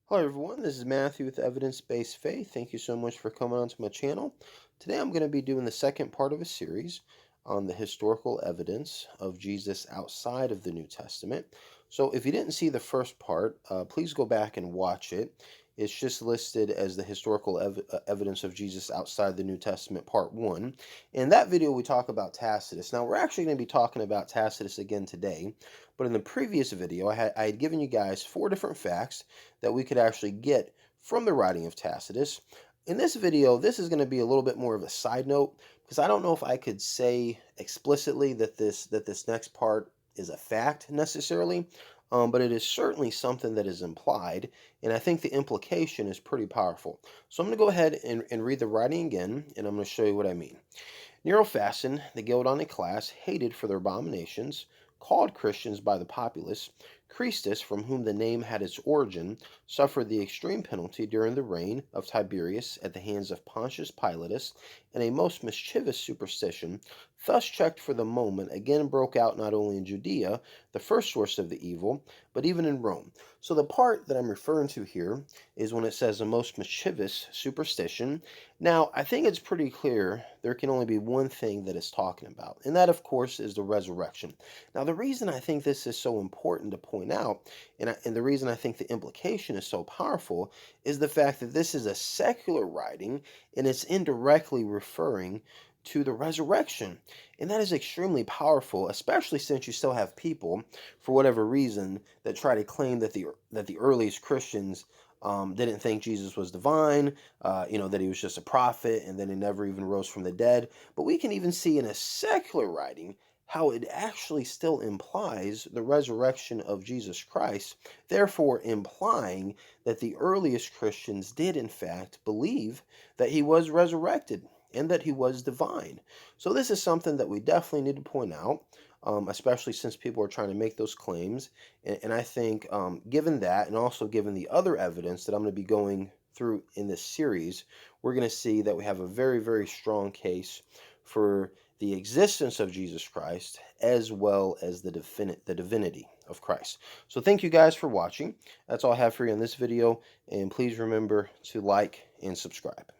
Hello everyone, this is Matthew with Evidence-Based Faith. Thank you so much for coming onto my channel. Today I'm going to be doing the second part of a series on the historical evidence of Jesus outside of the New Testament. So if you didn't see the first part, please go back and watch it. It's just listed as the historical evidence of Jesus outside the New Testament, part 1. In that video, we talk about Tacitus. Now, we're actually going to be talking about Tacitus again today, but in the previous video, I had given you guys 4 different facts that we could actually get from the writing of Tacitus. In this video, this is going to be a little bit more of a side note because I don't know if I could say explicitly that this next part is a fact necessarily, but it is certainly something that is implied, and I think the implication is pretty powerful. So I'm going to go ahead and read the writing again, and I'm going to show you what I mean. Nero fastened the guild on a class hated for their abominations, called Christians by the populace. Christus, from whom the name had its origin, suffered the extreme penalty during the reign of Tiberius at the hands of Pontius Pilatus, and a most mischievous superstition, thus checked for the moment, again broke out not only in Judea, the first source of the evil, but even in Rome. So the part that I'm referring to here is when it says a most mischievous superstition. Now, I think it's pretty clear there can only be one thing that it's talking about, and that, of course, is the resurrection. Now, the reason I think this is so important to point out, and the reason I think the implication is so powerful, is the fact that this is a secular writing, and it's indirectly referring to the resurrection. And that is extremely powerful, especially since you still have people, for whatever reason, that try to claim that the earliest Christians didn't think Jesus was divine, that he was just a prophet, and then he never even rose from the dead. But we can even see in a secular writing how it actually still implies the resurrection of Jesus Christ, therefore implying that the earliest Christians did in fact believe that he was resurrected and that he was divine. So this is something that we definitely need to point out, especially since people are trying to make those claims. And I think, given that, and also given the other evidence that I'm going to be going through in this series, we're going to see that we have a very, very strong case for the existence of Jesus Christ as well as the divinity of Christ. So thank you guys for watching. That's all I have for you in this video, and please remember to like and subscribe.